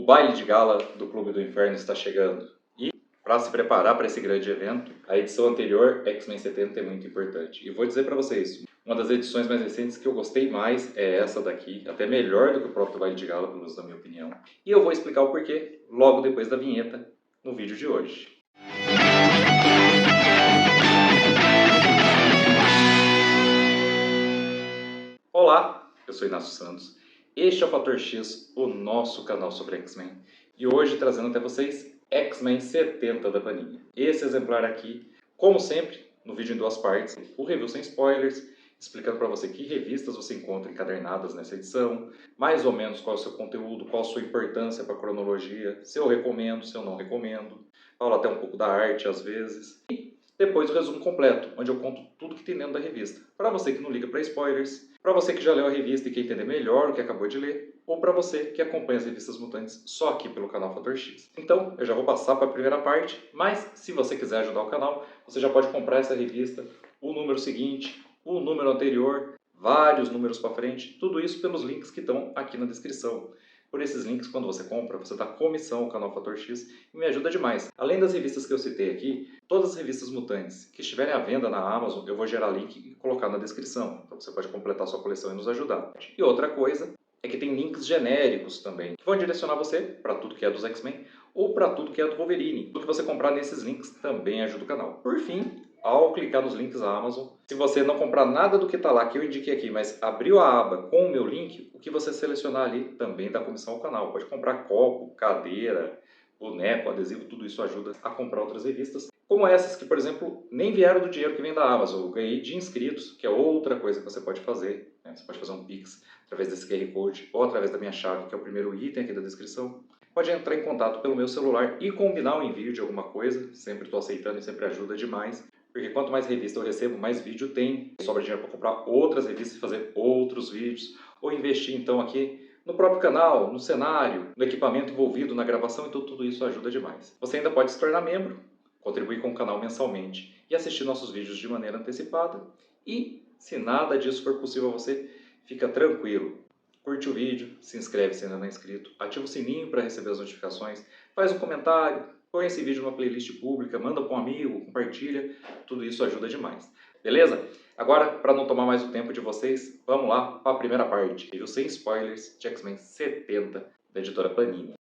baile de gala do Clube do Inferno está chegando. E para se preparar para esse grande evento, a edição anterior, X-Men 70, é muito importante. E vou dizer para vocês, uma das edições mais recentes que eu gostei mais é essa daqui, até melhor do que o próprio baile de gala, pelo menos na minha opinião. E eu vou explicar o porquê logo depois da vinheta no vídeo de hoje. Olá, eu sou Inácio Santos, este é o Fator X, o nosso canal sobre X-Men, e hoje trazendo até vocês X-Men 70 da Panini. Esse exemplar aqui, como sempre, no vídeo em duas partes, o review sem spoilers, explicando para você que revistas você encontra encadernadas nessa edição, mais ou menos qual é o seu conteúdo, qual a sua importância para a cronologia, se eu recomendo, se eu não recomendo, falo até um pouco da arte às vezes. Depois o resumo completo, onde eu conto tudo que tem dentro da revista. Para você que não liga para spoilers, para você que já leu a revista e quer entender melhor o que acabou de ler, ou para você que acompanha as revistas mutantes só aqui pelo canal Fator X. Então, eu já vou passar para a primeira parte, mas se você quiser ajudar o canal, você já pode comprar essa revista, o número seguinte, o número anterior, vários números para frente, tudo isso pelos links que estão aqui na descrição. Por esses links, quando você compra, você dá comissão ao canal Fator X e me ajuda demais. Além das revistas que eu citei aqui, todas as revistas mutantes que estiverem à venda na Amazon, eu vou gerar link e colocar na descrição. Então você pode completar sua coleção e nos ajudar. E outra coisa é que tem links genéricos também, que vão direcionar você para tudo que é dos X-Men ou para tudo que é do Wolverine. Tudo que você comprar nesses links também ajuda o canal. Por fim, ao clicar nos links da Amazon, se você não comprar nada do que está lá, que eu indiquei aqui, mas abriu a aba com o meu link, o que você selecionar ali também dá comissão ao canal. Pode comprar copo, cadeira, boneco, adesivo, tudo isso ajuda a comprar outras revistas. Como essas que, por exemplo, nem vieram do dinheiro que vem da Amazon. Eu ganhei de inscritos, que é outra coisa que você pode fazer. Né? Você pode fazer um Pix através desse QR Code ou através da minha chave, que é o primeiro item aqui da descrição. Pode entrar em contato pelo meu celular e combinar o envio de alguma coisa. Sempre estou aceitando e sempre ajuda demais. Porque quanto mais revista eu recebo, mais vídeo tem. Sobra dinheiro para comprar outras revistas e fazer outros vídeos. Ou investir então aqui no próprio canal, no cenário, no equipamento envolvido na gravação. Então tudo isso ajuda demais. Você ainda pode se tornar membro, contribuir com o canal mensalmente e assistir nossos vídeos de maneira antecipada. E se nada disso for possível a você, fica tranquilo. Curte o vídeo, se inscreve se ainda não é inscrito, ativa o sininho para receber as notificações, faz um comentário, põe esse vídeo numa playlist pública, manda para um amigo, compartilha, tudo isso ajuda demais. Beleza? Agora, para não tomar mais o tempo de vocês, vamos lá para a primeira parte, review sem spoilers de X-Men 70 da editora Panini.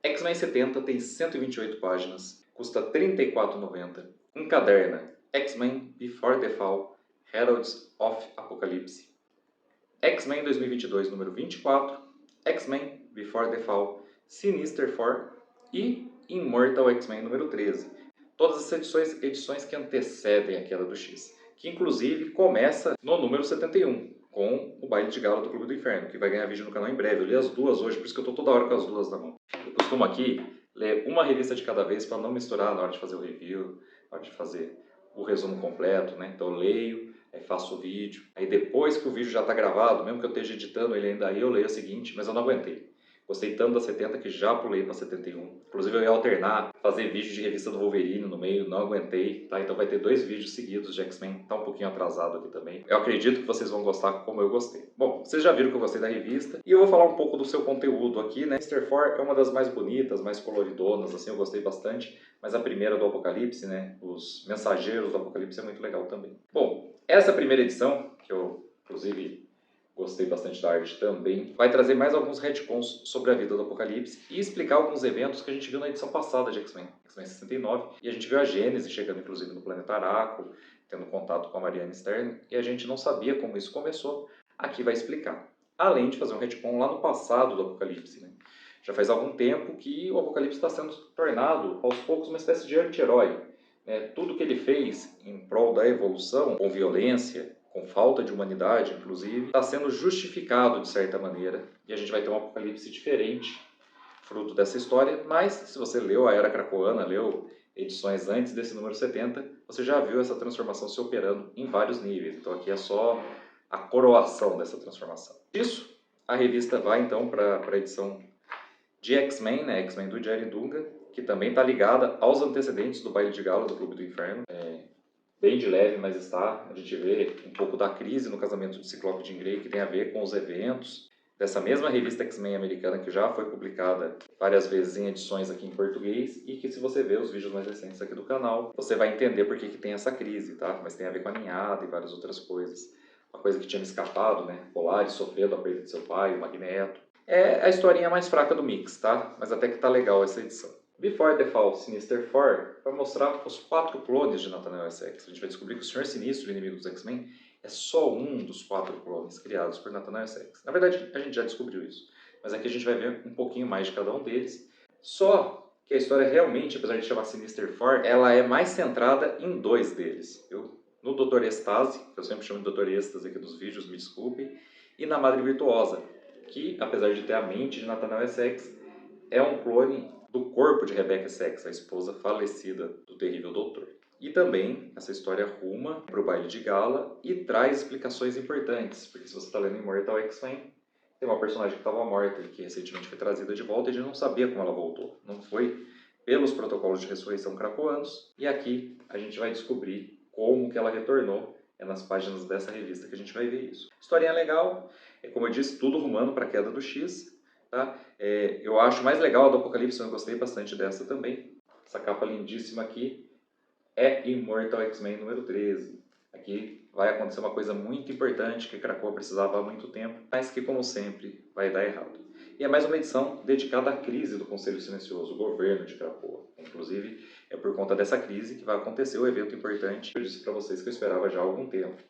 X-Men 70 tem 128 páginas, custa R$ 34,90, encaderna X-Men Before the Fall, Heralds of Apocalypse, X-Men 2022 número 24, X-Men Before the Fall, Sinister Four e Immortal X-Men número 13. Todas essas edições que antecedem a queda do X, que inclusive começa no número 71, com o baile de gala do Clube do Inferno, que vai ganhar vídeo no canal em breve. Eu li as duas hoje, por isso que eu estou toda hora com as duas na mão. Eu costumo aqui ler uma revista de cada vez para não misturar na hora de fazer o review, na hora de fazer o resumo completo, né? Então eu leio, aí faço o vídeo, aí depois que o vídeo já está gravado, mesmo que eu esteja editando ele ainda, aí eu leio o seguinte, mas eu não aguentei. Gostei tanto da 70 que já pulei para 71. Inclusive eu ia alternar, fazer vídeo de revista do Wolverine no meio, não aguentei, tá? Então vai ter 2 vídeos seguidos de X-Men, tá um pouquinho atrasado aqui também. Eu acredito que vocês vão gostar como eu gostei. Bom, vocês já viram que eu gostei da revista, e eu vou falar um pouco do seu conteúdo aqui, né? Mr. Four é uma das mais bonitas, mais coloridonas, assim, eu gostei bastante, mas a primeira do Apocalipse, né? Os Mensageiros do Apocalipse é muito legal também. Bom, essa primeira edição, que eu, inclusive, gostei bastante da arte também, vai trazer mais alguns retcons sobre a vida do Apocalipse e explicar alguns eventos que a gente viu na edição passada de X-Men, X-Men 69, e a gente viu a Gênese chegando inclusive no planeta Araco, tendo contato com a Mariana Stern, e a gente não sabia como isso começou, aqui vai explicar. Além de fazer um retcon lá no passado do Apocalipse, né? Já faz algum tempo que o Apocalipse está sendo tornado, aos poucos, uma espécie de anti-herói. Tudo que ele fez em prol da evolução, com violência, com falta de humanidade, inclusive, está sendo justificado de certa maneira, e a gente vai ter um Apocalipse diferente, fruto dessa história, mas se você leu a Era Krakoana, leu edições antes desse número 70, você já viu essa transformação se operando em vários níveis, então aqui é só a coroação dessa transformação. Isso, a revista vai então para a edição de X-Men, né, X-Men do Jerry Dunga, que também está ligada aos antecedentes do baile de gala do Clube do Inferno, bem de leve, mas está. A gente vê um pouco da crise no casamento de Ciclope e Jean Grey, que tem a ver com os eventos dessa mesma revista X-Men americana, que já foi publicada várias vezes em edições aqui em português, e que se você ver os vídeos mais recentes aqui do canal, você vai entender por que tem essa crise, tá? Mas tem a ver com a ninhada e várias outras coisas. Uma coisa que tinha me escapado, né? Polaris sofrendo a perda de seu pai, o Magneto. É a historinha mais fraca do mix, tá? Mas até que tá legal essa edição. Before the Fall Sinister Four vai mostrar os 4 clones de Nathaniel Essex. A gente vai descobrir que o Senhor Sinistro, o inimigo dos X-Men, é só um dos 4 clones criados por Nathaniel Essex. Na verdade, a gente já descobriu isso. Mas aqui a gente vai ver um pouquinho mais de cada um deles. Só que a história realmente, apesar de chamar Sinister Four, ela é mais centrada em 2 deles. No Dr. Estase, que eu sempre chamo de Dr. Êxtase aqui nos vídeos, me desculpe, e na Madre Virtuosa, que, apesar de ter a mente de Nathaniel Essex, é um clone do corpo de Rebecca Essex, a esposa falecida do terrível doutor. E também essa história ruma para o baile de gala e traz explicações importantes, porque se você está lendo Immortal X-Men, tem uma personagem que estava morta e que recentemente foi trazida de volta e a gente não sabia como ela voltou. Não foi pelos protocolos de ressurreição krakoanos, e aqui a gente vai descobrir como que ela retornou. É nas páginas dessa revista que a gente vai ver isso. Historinha legal, como eu disse, tudo rumando para a queda do X. Tá? Eu acho mais legal a do Apocalipse, eu gostei bastante dessa também. Essa capa lindíssima aqui é Immortal X-Men número 13. Aqui vai acontecer uma coisa muito importante que Krakoa precisava há muito tempo, mas que, como sempre, vai dar errado. E é mais uma edição dedicada à crise do Conselho Silencioso, o governo de Krakoa. Inclusive, é por conta dessa crise que vai acontecer o evento importante que eu disse para vocês que eu esperava já há algum tempo.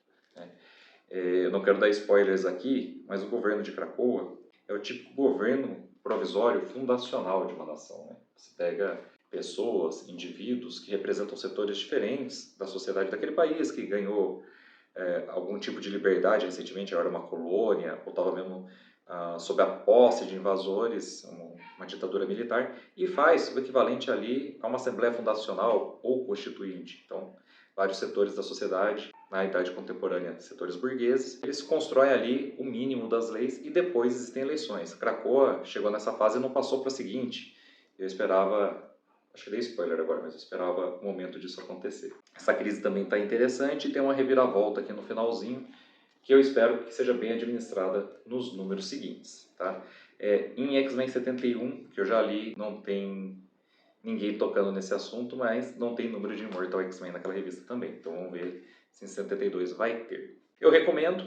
Eu não quero dar spoilers aqui, mas o governo de Krakoa é o típico governo provisório fundacional de uma nação. Né? Você pega pessoas, indivíduos que representam setores diferentes da sociedade daquele país, que ganhou algum tipo de liberdade recentemente, era uma colônia, ou estava mesmo sob a posse de invasores, uma ditadura militar, e faz o equivalente ali a uma assembleia fundacional ou constituinte. Então, vários setores da sociedade, na idade contemporânea, setores burgueses, eles constroem ali o mínimo das leis e depois existem eleições. Krakoa chegou nessa fase e não passou para a seguinte. Eu esperava, acho que dei spoiler agora, mas eu esperava o momento disso acontecer. Essa crise também está interessante e tem uma reviravolta aqui no finalzinho, que eu espero que seja bem administrada nos números seguintes. Tá? Em X-Men 71, que eu já li, não tem ninguém tocando nesse assunto, mas não tem número de Immortal X-Men naquela revista também. Então vamos ver se em 72 vai ter. Eu recomendo,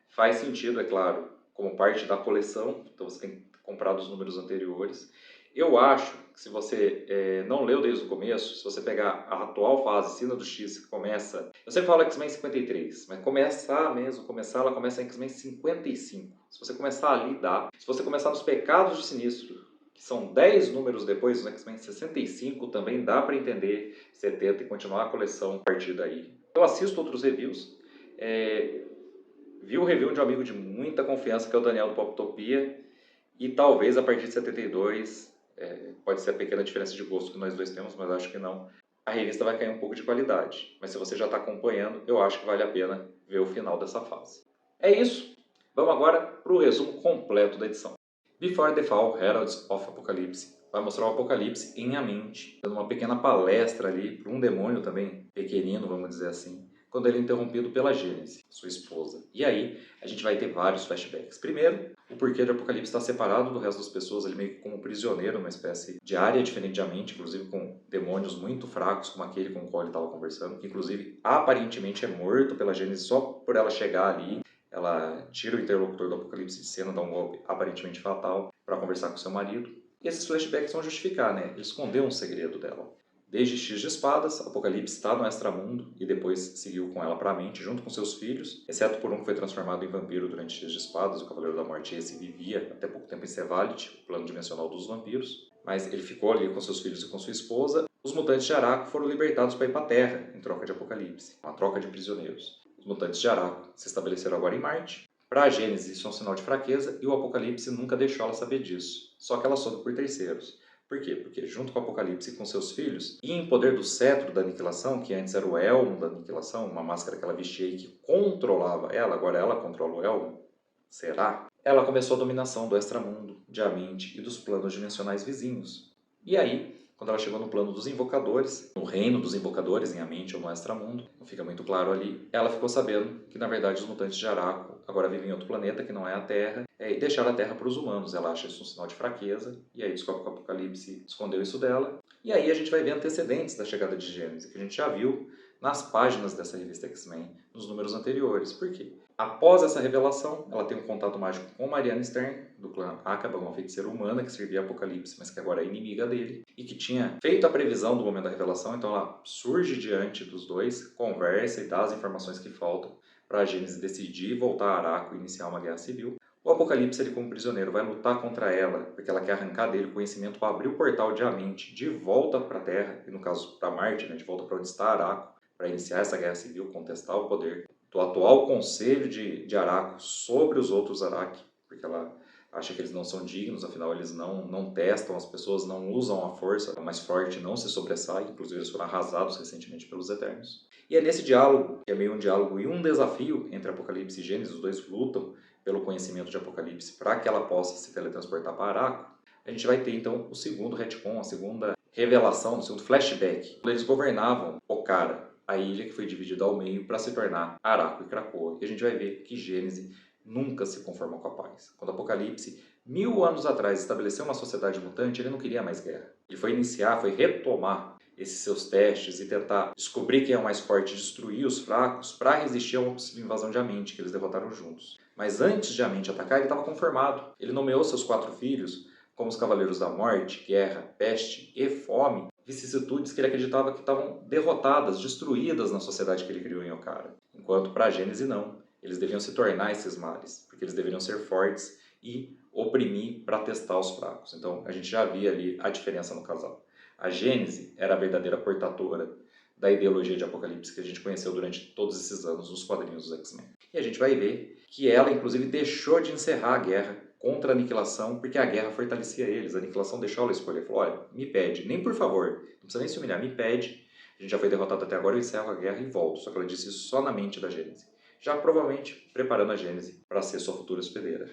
faz sentido, é claro, como parte da coleção, então você tem que comprar dos números anteriores. Eu acho que se você não leu desde o começo, se você pegar a atual fase, Sina do X, que começa... Eu sempre falo X-Men 53, mas ela começa em X-Men 55. Se você começar ali, dá. Se você começar nos Pecados de Sinistro, que são 10 números depois do X-Men 65, também dá para entender 70 e continuar a coleção a partir daí. Eu assisto outros reviews, vi o review de um amigo de muita confiança, que é o Daniel do Poptopia, e talvez a partir de 72, pode ser a pequena diferença de gosto que nós dois temos, mas acho que não, a revista vai cair um pouco de qualidade. Mas se você já está acompanhando, eu acho que vale a pena ver o final dessa fase. É isso, vamos agora para o resumo completo da edição. Before the Fall, Heralds of Apocalypse vai mostrar o Apocalipse em A Mente, dando uma pequena palestra ali para um demônio também, pequenino, vamos dizer assim, quando ele é interrompido pela Gênese, sua esposa. E aí a gente vai ter vários flashbacks. Primeiro, o porquê de Apocalipse estar separado do resto das pessoas, ele meio que como prisioneiro, uma espécie de área diferente de A Mente, inclusive com demônios muito fracos, como aquele com o qual ele estava conversando, que inclusive aparentemente é morto pela Gênese só por ela chegar ali. Ela tira o interlocutor do Apocalipse de cena, dá um golpe aparentemente fatal para conversar com seu marido. E esses flashbacks vão justificar, né? Ele escondeu um segredo dela. Desde X de Espadas, Apocalipse está no extramundo e depois seguiu com ela para a mente, junto com seus filhos, exceto por um que foi transformado em vampiro durante X de Espadas, o Cavaleiro da Morte. Esse vivia até pouco tempo em Sevalid, o plano dimensional dos vampiros, mas ele ficou ali com seus filhos e com sua esposa. Os mutantes de Araco foram libertados para ir para a Terra, em troca de Apocalipse, uma troca de prisioneiros. Os mutantes de Araco se estabeleceram agora em Marte. Para a Gênese, isso é um sinal de fraqueza e o Apocalipse nunca deixou ela saber disso. Só que ela soube por terceiros. Por quê? Porque junto com o Apocalipse e com seus filhos, e em poder do cetro da aniquilação, que antes era o elmo da aniquilação, uma máscara que ela vestia e que controlava ela, agora ela controla o elmo, será? Ela começou a dominação do extramundo, de A Mente e dos planos dimensionais vizinhos. E aí, quando ela chegou no plano dos invocadores, no reino dos invocadores, em A Mente ou no Extramundo, não fica muito claro ali, ela ficou sabendo que na verdade os mutantes de Araco agora vivem em outro planeta que não é a Terra, e deixaram a Terra para os humanos. Ela acha isso um sinal de fraqueza, e aí descobre que o Apocalipse escondeu isso dela. E aí a gente vai ver antecedentes da chegada de Gênesis, que a gente já viu nas páginas dessa revista X-Men, nos números anteriores. Por quê? Após essa revelação, ela tem um contato mágico com Mariana Stern, do clã Acaba, uma feiticeira humana que servia a Apocalipse, mas que agora é inimiga dele, e que tinha feito a previsão do momento da revelação. Então ela surge diante dos dois, conversa e dá as informações que faltam para a Gênesis decidir voltar a Araco e iniciar uma guerra civil. O Apocalipse, ele como prisioneiro, vai lutar contra ela, porque ela quer arrancar dele o conhecimento para abrir o portal de Amente de volta para a Terra, e no caso para Marte, né, de volta para onde está Araco, para iniciar essa guerra civil, contestar o poder do atual conselho de Araco sobre os outros Araki, porque ela acha que eles não são dignos, afinal eles não testam, as pessoas não usam a força, a mais forte não se sobressai, inclusive eles foram arrasados recentemente pelos Eternos. E é nesse diálogo, que é meio um diálogo e um desafio entre Apocalipse e Gênesis, os dois lutam pelo conhecimento de Apocalipse para que ela possa se teletransportar para Araco, a gente vai ter então o segundo retcon, a segunda revelação, o segundo flashback. Eles governavam Okara, a ilha que foi dividida ao meio para se tornar Araco e Krakoa. E a gente vai ver que Gênesis nunca se conformou com a paz. Quando Apocalipse, 1000 anos atrás, estabeleceu uma sociedade mutante, ele não queria mais guerra. Ele foi iniciar, foi retomar esses seus testes e tentar descobrir quem é o mais forte, destruir os fracos para resistir a uma possível invasão de Amente, que eles derrotaram juntos. Mas antes de Amente atacar, ele estava conformado. Ele nomeou seus 4 filhos como os Cavaleiros da Morte, Guerra, Peste e Fome, vicissitudes que ele acreditava que estavam derrotadas, destruídas na sociedade que ele criou em Okara. Enquanto para a Gênese não, eles deviam se tornar esses males, porque eles deveriam ser fortes e oprimir para testar os fracos. Então a gente já via ali a diferença no casal. A Gênese era a verdadeira portadora da ideologia de Apocalipse que a gente conheceu durante todos esses anos nos quadrinhos dos X-Men. E a gente vai ver que ela, inclusive, deixou de encerrar a guerra contra a Aniquilação, porque a guerra fortalecia eles. A Aniquilação deixou ela escolher. Falou, olha, me pede, nem por favor, não precisa nem se humilhar, me pede. A gente já foi derrotado até agora, eu encerro a guerra e volto. Só que ela disse isso só na mente da Gênese. Já provavelmente preparando a Gênese para ser sua futura hospedeira.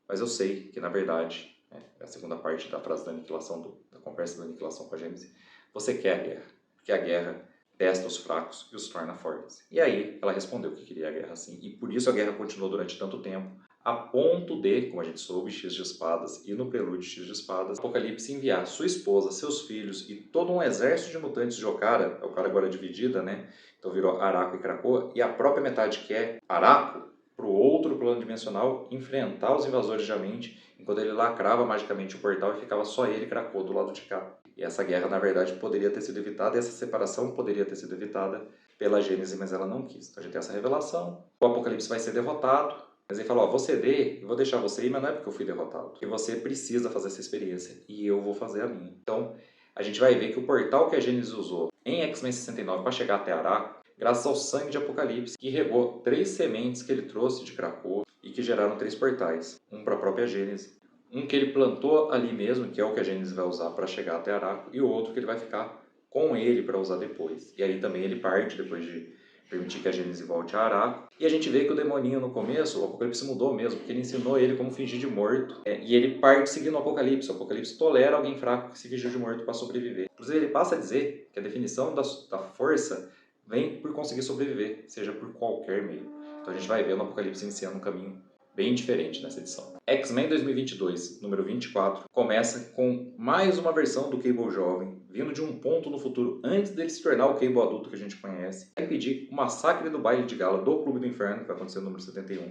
Mas eu sei que, na verdade, é a segunda parte da frase da Aniquilação, da conversa da Aniquilação com a Gênese, você quer a guerra, porque a guerra testa os fracos e os torna fortes. E aí ela respondeu que queria a guerra sim, e por isso a guerra continuou durante tanto tempo, a ponto de, como a gente soube, X de Espadas e no prelúdio X de Espadas, Apocalipse enviar sua esposa, seus filhos e todo um exército de mutantes de Okara, a Okara agora é dividida, né? Então virou Araco e Krakoa, e a própria metade que é Araco, para o outro plano dimensional, enfrentar os invasores de Amente, enquanto ele lacrava magicamente o portal e ficava só ele e Krakoa do lado de cá. E essa guerra, na verdade, poderia ter sido evitada, e essa separação poderia ter sido evitada pela Gênese, mas ela não quis. Então a gente tem essa revelação, o Apocalipse vai ser derrotado, mas ele falou, ó, vou ceder, eu vou deixar você ir, mas não é porque eu fui derrotado, porque você precisa fazer essa experiência, e eu vou fazer a minha. Então, a gente vai ver que o portal que a Gênese usou em X-Men 69 para chegar até Araco, graças ao sangue de Apocalipse, que regou 3 sementes que ele trouxe de Krakoa e que geraram 3 portais. Um para a própria Gênese, um que ele plantou ali mesmo, que é o que a Gênese vai usar para chegar até Araco, e o outro que ele vai ficar com ele para usar depois. E aí também ele parte depois de permitir que a Gênese volte a Araco. E a gente vê que o demoninho no começo, o Apocalipse mudou mesmo, porque ele ensinou ele como fingir de morto. E ele parte seguindo o Apocalipse. O Apocalipse tolera alguém fraco que se fingiu de morto para sobreviver. Inclusive ele passa a dizer que a definição da força vem por conseguir sobreviver, seja por qualquer meio. Então a gente vai ver no Apocalipse iniciando um caminho bem diferente nessa edição. X-Men 2022, número 24, começa com mais uma versão do Cable jovem, vindo de um ponto no futuro antes dele se tornar o Cable adulto que a gente conhece, para impedir o massacre do baile de gala do Clube do Inferno, que vai acontecer no número 71,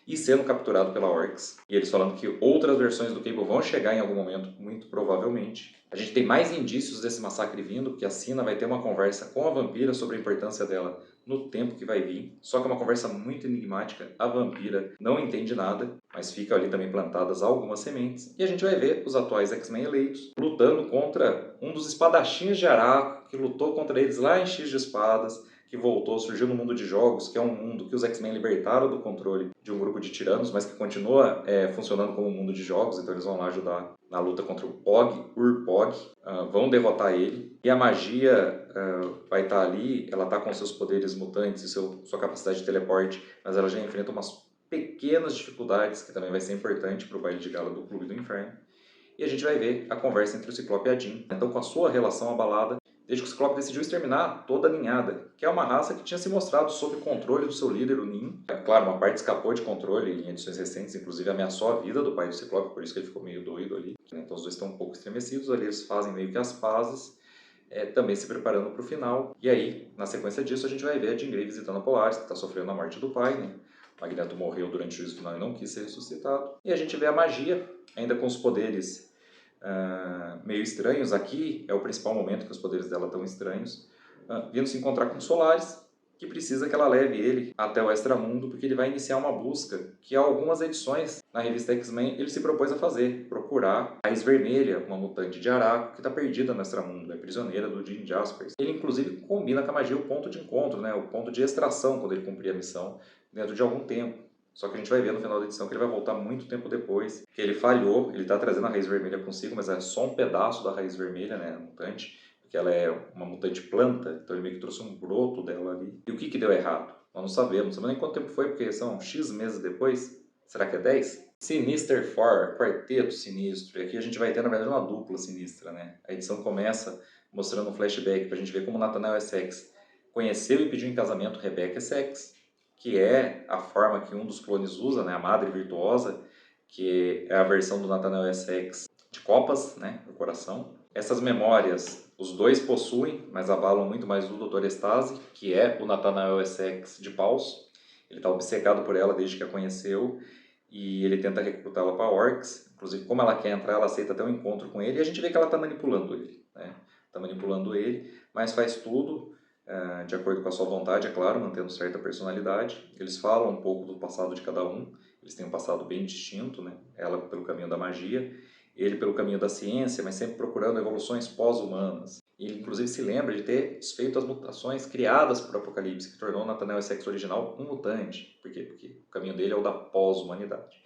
e sendo capturado pela Orcs. E eles falando que outras versões do Cable vão chegar em algum momento, muito provavelmente. A gente tem mais indícios desse massacre vindo, porque a Sina vai ter uma conversa com a vampira sobre a importância dela no tempo que vai vir. Só que é uma conversa muito enigmática. A vampira não entende nada, mas fica ali também plantadas algumas sementes. E a gente vai ver os atuais X-Men eleitos lutando contra um dos espadachins de Araco, que lutou contra eles lá em X de Espadas, que voltou, surgiu no mundo de jogos, que é um mundo que os X-Men libertaram do controle de um grupo de tiranos, mas que continua funcionando como um mundo de jogos, então eles vão lá ajudar na luta contra o Pog, Urpog, vão derrotar ele, e a magia vai estar ali, ela está com seus poderes mutantes e sua capacidade de teleporte, mas ela já enfrenta umas pequenas dificuldades, que também vai ser importante para o baile de gala do Clube do Inferno. e a gente vai ver a conversa entre o Ciclope e a Jean. Então, com a sua relação abalada, desde que o Ciclope decidiu exterminar toda a ninhada, que é uma raça que tinha se mostrado sob controle do seu líder, o Nin. É claro, uma parte escapou de controle em edições recentes, inclusive ameaçou a vida do pai do Ciclope, por isso que ele ficou meio doido ali. Então os dois estão um pouco estremecidos, ali eles fazem meio que as pazes, também se preparando para o final. E aí, na sequência disso, a gente vai ver a Jean Grey visitando a Polaris, que está sofrendo a morte do pai, né? O Magneto morreu durante o juízo final e não quis ser ressuscitado. E a gente vê a magia, ainda com os poderes meio estranhos. Aqui é o principal momento que os poderes dela estão estranhos, vindo se encontrar com o Solaris, que precisa que ela leve ele até o Extramundo, porque ele vai iniciar uma busca que há algumas edições na revista X-Men ele se propôs a fazer, procurar a Raiz Vermelha, uma mutante de Araco que está perdida no Extramundo, é prisioneira do Jim Jaspers. Ele inclusive combina com a magia o ponto de encontro, né, o ponto de extração quando ele cumprir a missão dentro de algum tempo. Só que a gente vai ver no final da edição que ele vai voltar muito tempo depois, que ele falhou, ele está trazendo a Raiz Vermelha consigo, mas é só um pedaço da Raiz Vermelha, né, a mutante, porque ela é uma mutante planta, então ele meio que trouxe um broto dela ali. E o que deu errado? Nós não sabemos nem quanto tempo foi, porque são X meses depois. Será que é 10? Sinister Four, Quarteto Sinistro. E aqui a gente vai ter, na verdade, uma dupla sinistra, né? A edição começa mostrando um flashback pra gente ver como Nathaniel Essex conheceu e pediu em casamento Rebecca Essex, que é a forma que um dos clones usa, né? A Madre Virtuosa, que é a versão do Nathaniel Essex de copas, né? Do coração. Essas memórias os dois possuem, mas abalam muito mais o Dr. Estase, que é o Nathaniel Essex de paus. Ele está obcecado por ela desde que a conheceu e ele tenta recrutá-la para Orcs. Inclusive, como ela quer entrar, ela aceita até um encontro com ele e a gente vê que ela está manipulando ele, né? Está manipulando ele, mas faz tudo de acordo com a sua vontade, é claro, mantendo certa personalidade. Eles falam um pouco do passado de cada um, eles têm um passado bem distinto, né? Ela pelo caminho da magia, ele pelo caminho da ciência, mas sempre procurando evoluções pós-humanas. Ele, inclusive, se lembra de ter desfeito as mutações criadas por Apocalipse, que tornou o Nathaniel Essex original um mutante. Por quê? Porque o caminho dele é o da pós-humanidade.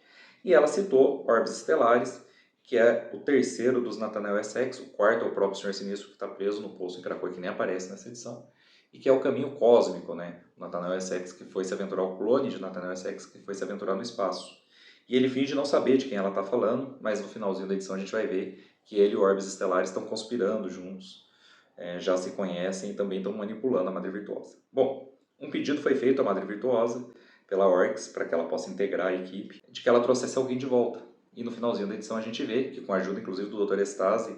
E ela citou Orbes Estelares, que é o terceiro dos Nathaniel Essex, o quarto é o próprio Senhor Sinistro, que está preso no poço em Krakoa, que nem aparece nessa edição, e que é o caminho cósmico, né? O Nathaniel Essex que foi se aventurar, o clone de Nathaniel Essex que foi se aventurar no espaço. E ele finge não saber de quem ela está falando, mas no finalzinho da edição a gente vai ver que ele e o Orbes Estelares estão conspirando juntos, já se conhecem e também estão manipulando a Madre Virtuosa. Bom, um pedido foi feito à Madre Virtuosa pela Orcs para que ela possa integrar a equipe, de que ela trouxesse alguém de volta. E no finalzinho da edição a gente vê que, com a ajuda inclusive do Dr. Estase,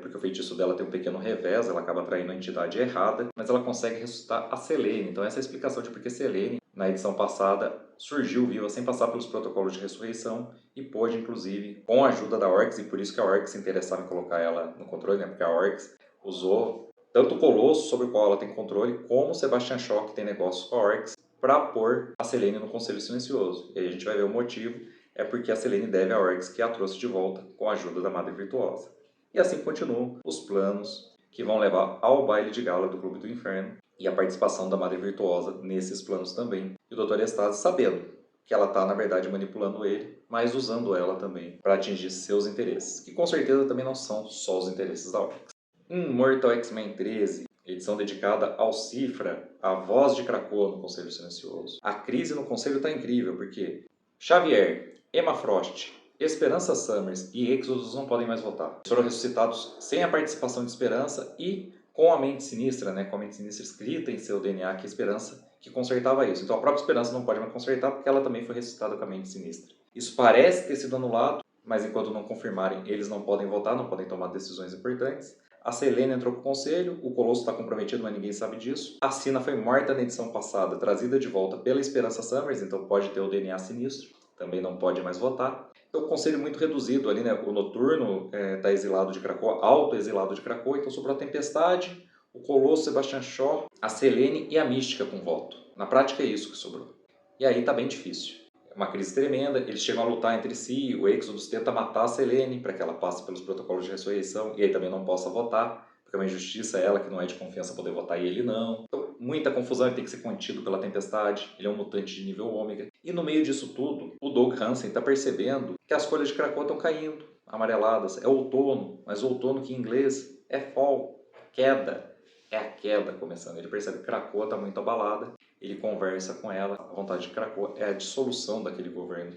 porque o feitiço dela tem um pequeno revés, ela acaba atraindo a entidade errada, mas ela consegue ressuscitar a Selene. Então essa é a explicação de por que Selene, na edição passada, surgiu viva sem passar pelos protocolos de ressurreição e pôde, inclusive, com a ajuda da Orcs, e por isso que a Orcs se interessava em colocar ela no controle, né? Porque a Orcs usou tanto o Colosso, sobre o qual ela tem controle, como o Sebastian Shaw, que tem negócios com a Orcs, para pôr a Selene no Conselho Silencioso. E aí a gente vai ver o motivo, é porque a Selene deve a Orcs que a trouxe de volta com a ajuda da Madre Virtuosa. E assim continuam os planos que vão levar ao baile de gala do Clube do Inferno e a participação da Madre Virtuosa nesses planos também. E o Dr. Estase sabendo que ela está, na verdade, manipulando ele, mas usando ela também para atingir seus interesses, que com certeza também não são só os interesses da Orcs. Mortal X-Men 13, edição dedicada ao Cifra, a voz de Krakoa no Conselho Silencioso. A crise no Conselho está incrível, porque Xavier, Emma Frost, Esperança Summers e Exodus não podem mais votar. Eles foram ressuscitados sem a participação de Esperança e com a mente sinistra, né? Com a mente sinistra escrita em seu DNA, que é Esperança, que consertava isso. Então a própria Esperança não pode mais consertar porque ela também foi ressuscitada com a mente sinistra. Isso parece ter sido anulado, mas enquanto não confirmarem, eles não podem votar, não podem tomar decisões importantes. A Selene entrou para o conselho, o Colosso está comprometido, mas ninguém sabe disso. A Sina foi morta na edição passada, trazida de volta pela Esperança Summers, então pode ter o DNA sinistro, também não pode mais votar. Então o conselho muito reduzido ali, né? O Noturno está exilado de Krakoa, auto-exilado de Krakoa, então sobrou a Tempestade, o Colosso, Sebastian Shaw, a Selene e a Mística com voto. Na prática é isso que sobrou. E aí tá bem difícil. Uma crise tremenda, eles chegam a lutar entre si, o Exodus tenta matar a Selene para que ela passe pelos protocolos de ressurreição e aí também não possa votar, porque é uma injustiça ela que não é de confiança poder votar e ele não. Então, muita confusão, ele tem que ser contido pela Tempestade, ele é um mutante de nível ômega. E no meio disso tudo, o Doug Hansen está percebendo que as folhas de Krakoa estão caindo, amareladas. É outono, mas o outono que em inglês é fall, queda. É a queda começando. Ele percebe que Krakoa está muito abalada. Ele conversa com ela. A vontade de Krakoa é a dissolução daquele governo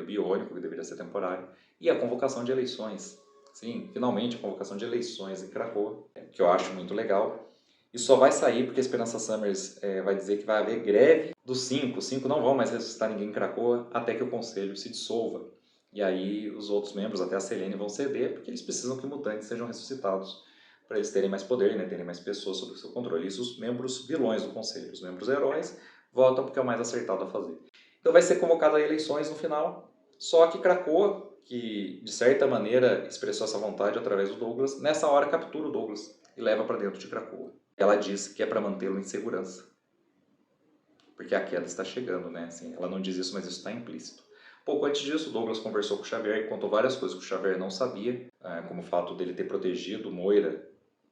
biônico, que deveria ser temporário, e a convocação de eleições. Sim, finalmente a convocação de eleições em Cracoa, que eu acho muito legal. E só vai sair porque a Esperança Summers vai dizer que vai haver greve dos 5. Os 5 não vão mais ressuscitar ninguém em Cracoa até que o conselho se dissolva. E aí os outros membros, até a Selene, vão ceder porque eles precisam que mutantes sejam ressuscitados para eles terem mais poder, né, terem mais pessoas sob o seu controle. Isso os membros vilões do conselho. Os membros heróis votam porque é o mais acertado a fazer. Então vai ser convocado a eleições no final, só que Krakoa, que de certa maneira expressou essa vontade através do Douglas, nessa hora captura o Douglas e leva para dentro de Krakoa. Ela diz que é para mantê-lo em segurança, porque a queda está chegando, né? Assim, ela não diz isso, mas isso está implícito. Pouco antes disso, o Douglas conversou com o Xavier e contou várias coisas que o Xavier não sabia, como o fato dele ter protegido Moira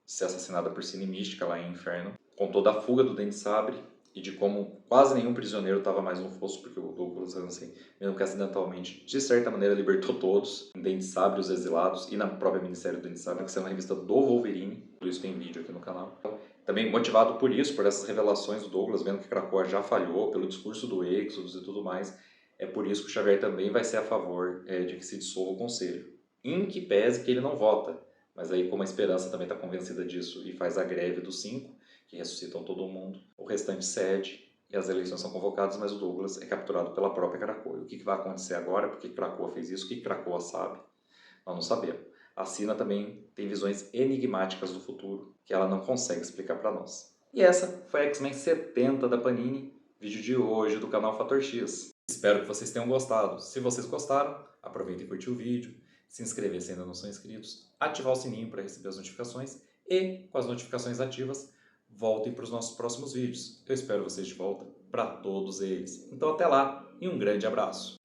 de ser assassinada por Cine Mística lá em Inferno. Contou da fuga do Dente Sabre e de como quase nenhum prisioneiro estava mais no fosso, porque o Douglas Hansen, mesmo que acidentalmente, de certa maneira libertou todos, em Dente Sabre, os exilados, e na própria Ministério do Dente Sabre, que é uma revista do Wolverine, por isso tem vídeo aqui no canal. Também motivado por isso, por essas revelações do Douglas, vendo que Krakoa já falhou, pelo discurso do Exodus e tudo mais, é por isso que o Xavier também vai ser a favor de que se dissolva o Conselho. Em que pese que ele não vota, mas aí como a Esperança também está convencida disso e faz a greve dos 5, que ressuscitam todo mundo, o restante cede e as eleições são convocadas, mas o Douglas é capturado pela própria Krakoa. O que vai acontecer agora? Por que Krakoa fez isso? O que Krakoa sabe? Nós não sabemos. A Sina também tem visões enigmáticas do futuro que ela não consegue explicar para nós. E essa foi a X-Men 70 da Panini, vídeo de hoje do canal Fator X. Espero que vocês tenham gostado. Se vocês gostaram, aproveitem e curtir o vídeo, se inscrever se ainda não são inscritos, ativar o sininho para receber as notificações e, com as notificações ativas, voltem para os nossos próximos vídeos. Eu espero vocês de volta para todos eles. Então até lá e um grande abraço!